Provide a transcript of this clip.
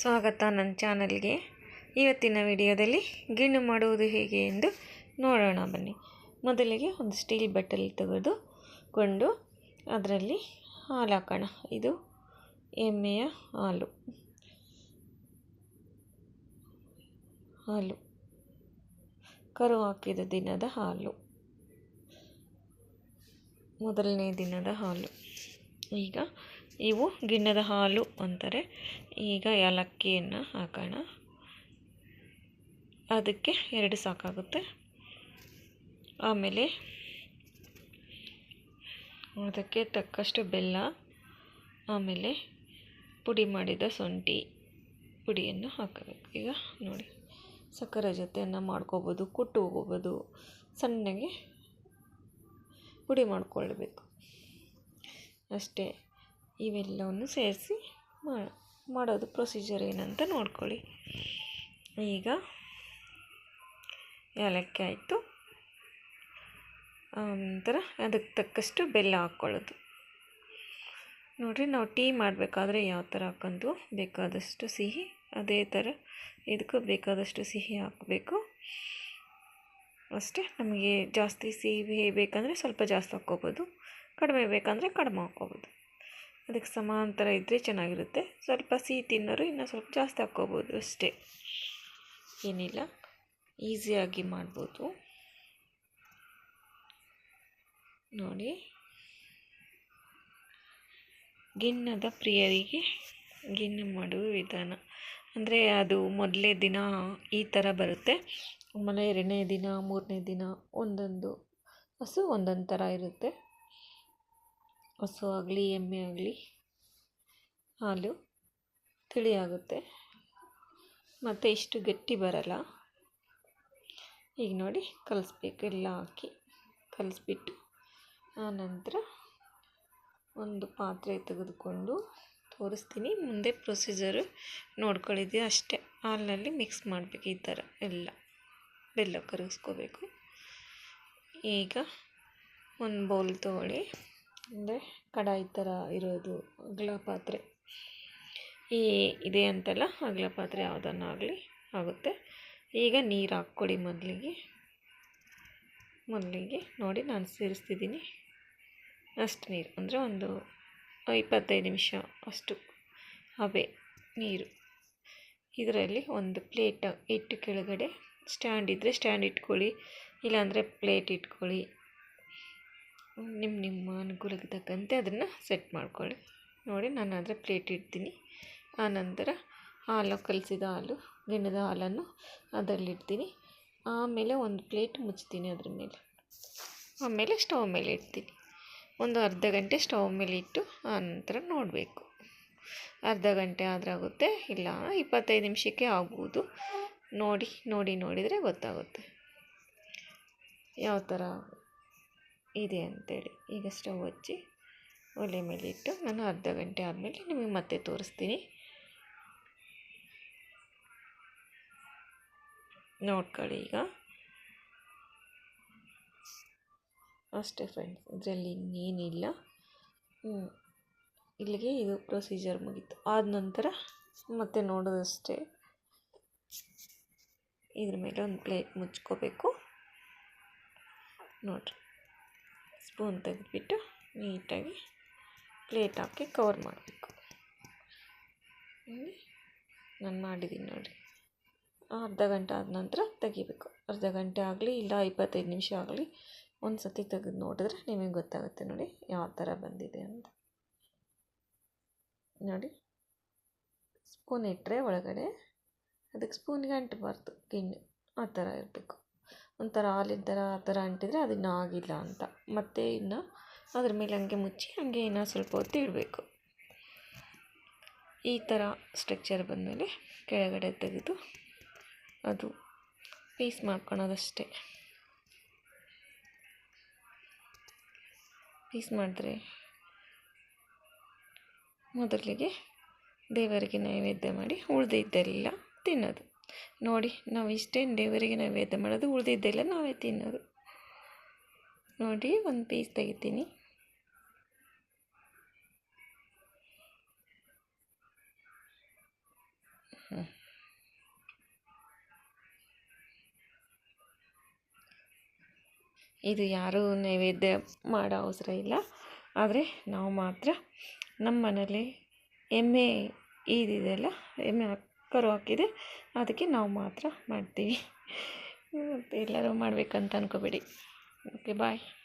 ಸ್ವಾಗತ ನನ್ನ ಚಾನಲ್ಗೆ. ಇವತ್ತಿನ ವಿಡಿಯೋದಲ್ಲಿ ಗಿಣ್ಣು ಮಾಡುವುದು ಹೇಗೆ ಎಂದು ನೋಡೋಣ ಬನ್ನಿ. ಮೊದಲಿಗೆ ಒಂದು ಸ್ಟೀಲ್ ಬಟ್ಟಲು ತೆಗೆದುಕೊಂಡು ಅದರಲ್ಲಿ ಹಾಲು ಹಾಕೋಣ. ಇದು ಎಮ್ಮೆಯ ಹಾಲು ಕರು ಹಾಕಿದ ದಿನದ ಹಾಲು, ಮೊದಲನೇ ದಿನದ ಹಾಲು. ಈಗ ಇವು ಗಿಣ್ಣದ ಹಾಲು ಅಂತಾರೆ. ಈಗ ಏಲಕ್ಕಿಯನ್ನು ಹಾಕೋಣ. ಅದಕ್ಕೆ 2 ಸಾಕಾಗುತ್ತೆ. ಆಮೇಲೆ ಅದಕ್ಕೆ ತಕ್ಕಷ್ಟು ಬೆಲ್ಲ, ಆಮೇಲೆ ಪುಡಿ ಮಾಡಿದ ಶುಂಠಿ ಪುಡಿಯನ್ನು ಹಾಕಬೇಕು. ಈಗ ನೋಡಿ, ಸಕ್ಕರೆ ಜೊತೆಯನ್ನು ಮಾಡ್ಕೋಬೋದು, ಕುಟ್ಟು ಹೋಗ್ಬೋದು, ಸಣ್ಣಗೆ ಪುಡಿ ಮಾಡ್ಕೊಳ್ಬೇಕು ಅಷ್ಟೇ. ಇವೆಲ್ಲವನ್ನು ಸೇರಿಸಿ ಮಾಡೋದು ಪ್ರೊಸೀಜರ್ ಏನಂತ ನೋಡ್ಕೊಳ್ಳಿ. ಈಗ ಏಲಕ್ಕಿ ಆಯಿತು. ನಂತರ ಅದಕ್ಕೆ ತಕ್ಕಷ್ಟು ಬೆಲ್ಲ ಹಾಕ್ಕೊಳ್ಳೋದು. ನೋಡಿರಿ, ನಾವು ಟೀ ಮಾಡಬೇಕಾದ್ರೆ ಯಾವ ಥರ ಹಾಕೊಂಡು ಬೇಕಾದಷ್ಟು ಸಿಹಿ, ಅದೇ ಥರ ಇದಕ್ಕೂ ಬೇಕಾದಷ್ಟು ಸಿಹಿ ಹಾಕಬೇಕು ಅಷ್ಟೇ. ನಮಗೆ ಜಾಸ್ತಿ ಸಿಹಿ ಬೇಕಂದರೆ ಸ್ವಲ್ಪ ಜಾಸ್ತಿ ಹಾಕ್ಕೋಬೋದು, ಕಡಿಮೆ ಬೇಕಂದರೆ ಕಡಿಮೆ ಹಾಕ್ಕೋಬೋದು. ಅದಕ್ಕೆ ಸಮಾಂತರ ಇದ್ದರೆ ಚೆನ್ನಾಗಿರುತ್ತೆ. ಸ್ವಲ್ಪ ಸಿಹಿ ತಿನ್ನೋರು ಇನ್ನೂ ಸ್ವಲ್ಪ ಜಾಸ್ತಿ ಹಾಕ್ಕೋಬೋದು ಅಷ್ಟೇ, ಏನಿಲ್ಲ, ಈಸಿಯಾಗಿ ಮಾಡ್ಬೋದು. ನೋಡಿ, ಗಿಣ್ಣದ ಪ್ರಿಯರಿಗೆ ಗಿಣ್ಣು ಮಾಡುವ ವಿಧಾನ ಅಂದರೆ ಅದು ಮೊದಲನೇ ದಿನ ಈ ಥರ ಬರುತ್ತೆ. ಆಮೇಲೆ 2ನೇ ದಿನ 3ನೇ ದಿನ ಒಂದೊಂದು ಹಸು ಒಂದೊಂದು ಥರ ಇರುತ್ತೆ. ಹಸು ಆಗಲಿ ಎಮ್ಮೆ ಆಗಲಿ ಹಾಲು ತಿಳಿಯಾಗುತ್ತೆ ಮತ್ತು ಇಷ್ಟು ಗಟ್ಟಿ ಬರಲ್ಲ. ಈಗ ನೋಡಿ, ಕಲಿಸ್ಬೇಕು. ಎಲ್ಲ ಹಾಕಿ ಕಲಿಸ್ಬಿಟ್ಟು ಆನಂತರ ಒಂದು ಪಾತ್ರೆ ತೆಗೆದುಕೊಂಡು ತೋರಿಸ್ತೀನಿ. ಮುಂದೆ ಪ್ರೊಸೀಜರು ನೋಡ್ಕೊಳ್ಳಿದ್ದೆ ಅಷ್ಟೇ. ಹಾಲಿನಲ್ಲಿ ಮಿಕ್ಸ್ ಮಾಡಬೇಕು. ಈ ಥರ ಎಲ್ಲ ಬೆಲ್ಲ ಕರಗಿಸ್ಕೋಬೇಕು. ಈಗ ಒಂದು ಬೌಲ್ ತೊಗೊಳ್ಳಿ, ಅಂದರೆ ಕಡಾಯಿ ಥರ ಇರೋದು ಅಗಲ ಪಾತ್ರೆ ಇದೆ ಅಂತಲ್ಲ, ಅಗಲ ಪಾತ್ರೆ ಯಾವುದನ್ನಾಗಲಿ ಆಗುತ್ತೆ. ಈಗ ನೀರು ಹಾಕ್ಕೊಳ್ಳಿ. ಮೊದಲಿಗೆ ನೋಡಿ, ನಾನು ಸೇರಿಸ್ತಿದ್ದೀನಿ ಅಷ್ಟು ನೀರು, ಅಂದರೆ ಒಂದು 25 ನಿಮಿಷ ಅಷ್ಟು ಹಬೆ ನೀರು. ಇದರಲ್ಲಿ ಒಂದು ಪ್ಲೇಟ್ ಇಟ್ಟು ಕೆಳಗಡೆ ಸ್ಟ್ಯಾಂಡ್ ಇದ್ದರೆ ಸ್ಟ್ಯಾಂಡ್ ಇಟ್ಕೊಳ್ಳಿ, ಇಲ್ಲಾಂದರೆ ಪ್ಲೇಟ್ ಇಟ್ಕೊಳ್ಳಿ. ನಿಮ್ಮ ಅನುಕೂಲಕ್ಕೆ ತಕ್ಕಂತೆ ಅದನ್ನು ಸೆಟ್ ಮಾಡ್ಕೊಳ್ಳಿ. ನೋಡಿ, ನಾನು ಅದರ ಪ್ಲೇಟ್ ಇಡ್ತೀನಿ. ಆನಂತರ ಕಲಸಿದ ಹಾಲು, ಗಿಣ್ಣದ ಹಾಲನ್ನು ಅದರಲ್ಲಿಡ್ತೀನಿ. ಆಮೇಲೆ ಒಂದು ಪ್ಲೇಟ್ ಮುಚ್ತೀನಿ ಅದ್ರ ಮೇಲೆ. ಆಮೇಲೆ ಸ್ಟವ್ ಮೇಲೆ ಇಡ್ತೀನಿ. ಒಂದು ಅರ್ಧ ಗಂಟೆ ಸ್ಟವ್ ಮೇಲೆ ಇಟ್ಟು ಆನಂತರ ನೋಡಬೇಕು. ಅರ್ಧ ಗಂಟೆ ಆಗುತ್ತೆ, ಇಲ್ಲ 25 ನಿಮಿಷಕ್ಕೆ ಆಗ್ಬೋದು. ನೋಡಿದರೆ ಗೊತ್ತಾಗುತ್ತೆ ಯಾವ ಥರ ಇದೆ ಅಂತೇಳಿ. ಈಗ ಸ್ಟವ್ ಹಚ್ಚಿ ಒಲೆ ಮೇಲೆ ಇಟ್ಟು ನಾನು ಅರ್ಧ ಗಂಟೆ ಆದಮೇಲೆ ನಿಮಗೆ ಮತ್ತೆ ತೋರಿಸ್ತೀನಿ. ನೋಡ್ಕೊಳ್ಳಿ. ಈಗ ಅಷ್ಟೇ ಫ್ರೆಂಡ್ಸ್, ಇದರಲ್ಲಿ ಇನ್ನೇನಿಲ್ಲ. ಇಲ್ಲಿಗೆ ಇದು ಪ್ರೊಸೀಜರ್ ಮುಗೀತು. ಆದ ನಂತರ ಮತ್ತೆ ನೋಡೋದಷ್ಟೇ. ಇದ್ರ ಮೇಲೆ ಒಂದು ಪ್ಲೇಟ್ ಮುಚ್ಕೋಬೇಕು. ನೋಡಿರಿ, ಸ್ಪೂನ್ ತೆಗೆದುಬಿಟ್ಟು ನೀಟಾಗಿ ಪ್ಲೇಟ್ ಹಾಕಿ ಕವರ್ ಮಾಡಬೇಕು. ನಾನು ಮಾಡಿದ್ದೀನಿ ನೋಡಿ. ಅರ್ಧ ಗಂಟೆ ಆದ ನಂತರ ತೆಗಿಬೇಕು. ಅರ್ಧ ಗಂಟೆ ಆಗಲಿ ಇಲ್ಲ 25 ನಿಮಿಷ ಆಗಲಿ, ಒಂದು ಸತಿ ತೆಗೆದು ನೋಡಿದ್ರೆ ನಿಮಗೆ ಗೊತ್ತಾಗುತ್ತೆ. ನೋಡಿ ಯಾವ ಥರ ಬಂದಿದೆ ಅಂತ. ನೋಡಿ, ಸ್ಪೂನ್ ಇಟ್ಟರೆ ಒಳಗಡೆ ಅದಕ್ಕೆ ಸ್ಪೂನ್ಗೆ ಅಂಟಬಾರ್ದು ಗಿಣ್ಣು, ಆ ಥರ ಇರಬೇಕು. ಒಂಥರ ಹಾಲಿನ ಥರ ಆ ಥರ ಅಂಟಿದರೆ ಅದು ಇನ್ನೂ ಆಗಿಲ್ಲ ಅಂತ. ಮತ್ತೆ ಇನ್ನು ಅದ್ರ ಮೇಲೆ ಹಂಗೆ ಮುಚ್ಚಿ ಹಂಗೆ ಇನ್ನೂ ಸ್ವಲ್ಪ ಹೊತ್ತು ಇಡಬೇಕು. ಈ ಥರ ಸ್ಟ್ರಕ್ಚರ್ ಬಂದಮೇಲೆ ಕೆಳಗಡೆ ತೆಗೆದು ಅದು ಪೀಸ್ ಮಾಡ್ಕೊಳೋದಷ್ಟೇ. ಪೀಸ್ ಮಾಡಿದ್ರೆ ಮೊದಲಿಗೆ ದೇವರಿಗೆ ನೈವೇದ್ಯ ಮಾಡಿ ಉಳಿದಿದ್ದೆಲ್ಲ ತಿನ್ನೋದು. ನೋಡಿ, ನಾವು ಇಷ್ಟೇನು ದೇವರಿಗೆ ನೈವೇದ್ಯ ಮಾಡೋದು, ಉಳಿದಿದ್ದೆಲ್ಲ ನಾವೇ ತಿನ್ನೋದು. ನೋಡಿ, ಒಂದು ಪೀಸ್ ತೆಗಿತೀನಿ. ಇದು ಯಾರೂ ನೈವೇದ್ಯ ಮಾಡೋ ಅವಸರ ಇಲ್ಲ. ಆದರೆ ನಾವು ಮಾತ್ರ ನಮ್ಮ ಮನೇಲಿ ಎಮ್ಮೆ ಇದಿದೆಯಲ್ಲ, ಎಮ್ಮೆ ಕರು ಹಾಕಿದೆ, ಅದಕ್ಕೆ ನಾವು ಮಾತ್ರ ಮಾಡ್ತೀವಿ. ಮತ್ತು ಎಲ್ಲರೂ ಮಾಡಬೇಕಂತ ಅಂದ್ಕೋಬೇಡಿ. ಓಕೆ, ಬಾಯ್.